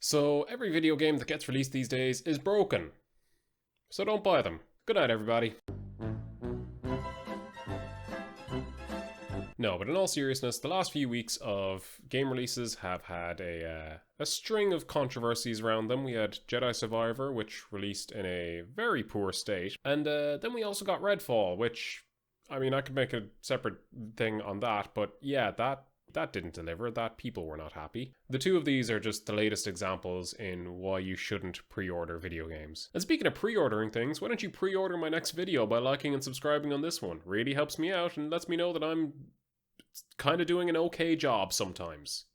So every video game that gets released these days is broken. So don't buy them. Good night, everybody. No, but in all seriousness, the last few weeks of game releases have had a string of controversies around them. We had Jedi Survivor, which released in a very poor state. And then we also got Redfall, which, I mean, I could make a separate thing on that. But yeah, that didn't deliver, that people were not happy. The two of these are just the latest examples in why you shouldn't pre-order video games. And speaking of pre-ordering things, why don't you pre-order my next video by liking and subscribing on this one? Really helps me out and lets me know that I'm kind of doing an okay job sometimes.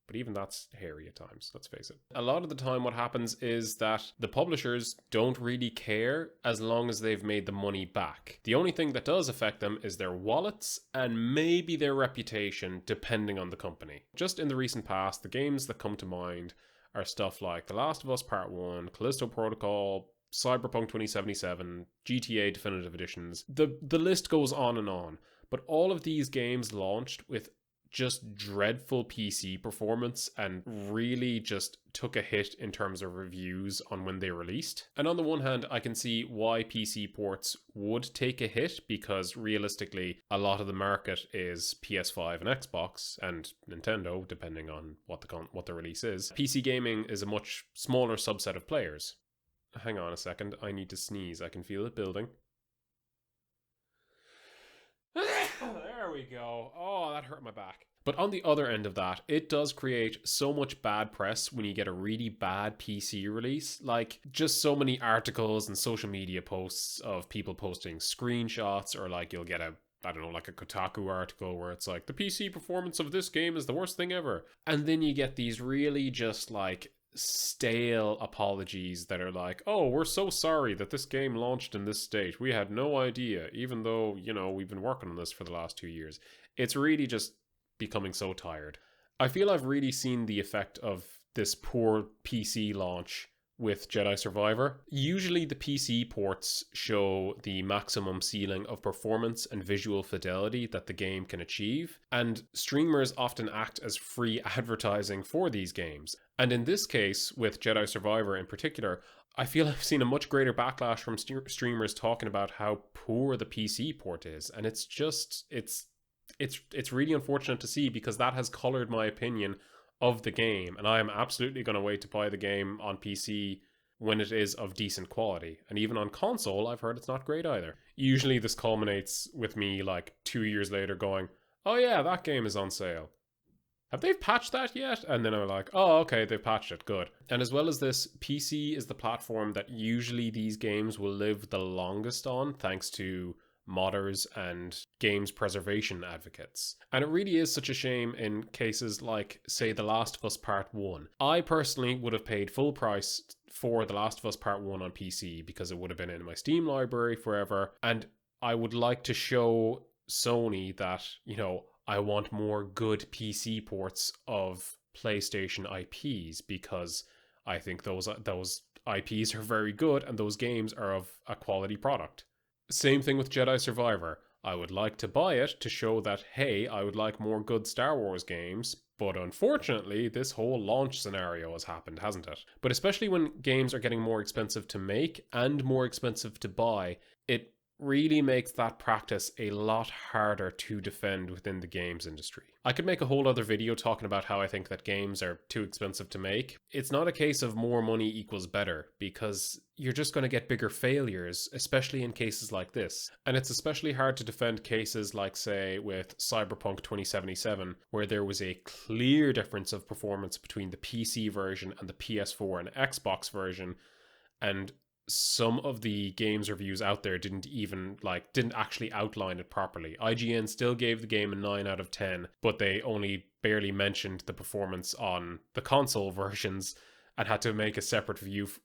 But even that's hairy at times, let's face it. A lot of the time what happens is that the publishers don't really care as long as they've made the money back. The only thing that does affect them is their wallets and maybe their reputation, depending on the company. Just in the recent past, the games that come to mind are stuff like The Last of Us Part 1, Callisto Protocol, Cyberpunk 2077, GTA Definitive Editions. The list goes on and on. But all of these games launched with just dreadful PC performance and really just took a hit in terms of reviews on when they released. And on the one hand, I can see why PC ports would take a hit because realistically, a lot of the market is PS5 and Xbox and Nintendo, depending on what the release is. PC gaming is a much smaller subset of players. Hang on a second, I need to sneeze. I can feel it building. There we go. Oh, that hurt my back. But on the other end of that, it does create so much bad press when you get a really bad PC release. Like, just so many articles and social media posts of people posting screenshots, or like you'll get like a Kotaku article where it's like, the PC performance of this game is the worst thing ever. And then you get these really just like stale apologies that are like, oh, we're so sorry that this game launched in this state. We had no idea, even though, we've been working on this for the last 2 years. It's really just becoming so tired. I feel I've really seen the effect of this poor PC launch with Jedi Survivor. Usually the PC ports show the maximum ceiling of performance and visual fidelity that the game can achieve, and streamers often act as free advertising for these games. And in this case, with Jedi Survivor in particular, I feel I've seen a much greater backlash from streamers talking about how poor the PC port is, and it's really unfortunate to see because that has colored my opinion of the game, and I am absolutely going to wait to buy the game on PC when it is of decent quality. And even on console, I've heard it's not great either. Usually this culminates with me like 2 years later going, oh yeah, that game is on sale. Have they patched that yet? And then I'm like, oh, okay, they've patched it, good. And as well as this, PC is the platform that usually these games will live the longest on, thanks to modders and games preservation advocates. And it really is such a shame in cases like, say, The Last of Us Part 1. I personally would have paid full price for The Last of Us Part 1 on PC because it would have been in my Steam library forever, and I would like to show Sony that, I want more good PC ports of PlayStation IPs because I think those IPs are very good and those games are of a quality product. Same thing with Jedi Survivor. I would like to buy it to show that, hey, I would like more good Star Wars games, but unfortunately, this whole launch scenario has happened, hasn't it? But especially when games are getting more expensive to make and more expensive to buy, it really makes that practice a lot harder to defend within the games industry. I could make a whole other video talking about how I think that games are too expensive to make. It's not a case of more money equals better, because you're just going to get bigger failures, especially in cases like this. And it's especially hard to defend cases like, say, with Cyberpunk 2077, where there was a clear difference of performance between the PC version and the PS4 and Xbox version, and some of the games reviews out there didn't actually outline it properly. IGN still gave the game a 9 out of 10, but they only barely mentioned the performance on the console versions and had to make a separate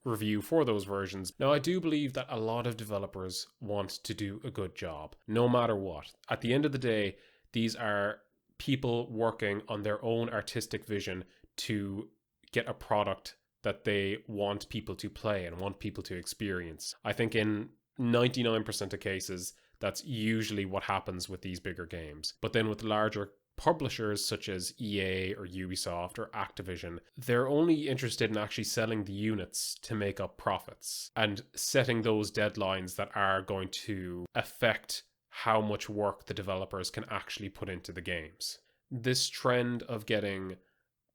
review for those versions. Now, I do believe that a lot of developers want to do a good job, no matter what. At the end of the day, these are people working on their own artistic vision to get a product that they want people to play and want people to experience. I think in 99% of cases, that's usually what happens with these bigger games. But then with larger publishers such as EA or Ubisoft or Activision, they're only interested in actually selling the units to make up profits and setting those deadlines that are going to affect how much work the developers can actually put into the games. This trend of getting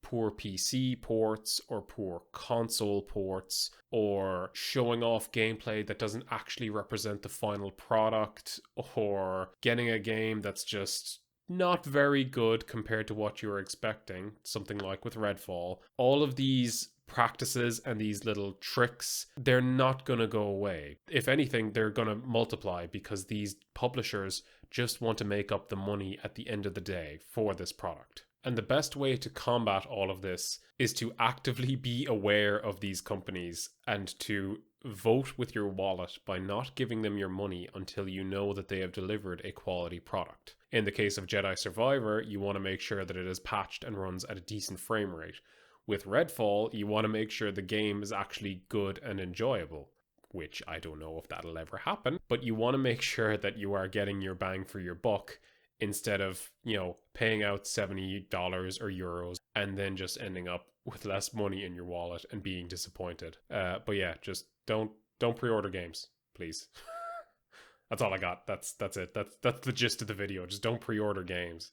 poor PC ports or poor console ports or showing off gameplay that doesn't actually represent the final product or getting a game that's just not very good compared to what you were expecting, something like with Redfall. All of these practices and these little tricks, they're not going to go away. If anything, they're going to multiply because these publishers just want to make up the money at the end of the day for this product. And the best way to combat all of this is to actively be aware of these companies and to vote with your wallet by not giving them your money until you know that they have delivered a quality product. In the case of Jedi Survivor, you want to make sure that it is patched and runs at a decent frame rate. With Redfall, you want to make sure the game is actually good and enjoyable, which I don't know if that'll ever happen, but you want to make sure that you are getting your bang for your buck instead of, paying out $70 or euros and then just ending up with less money in your wallet and being disappointed. But yeah, just don't pre-order games, please. That's all I got. That's it. That's the gist of the video. Just don't pre-order games.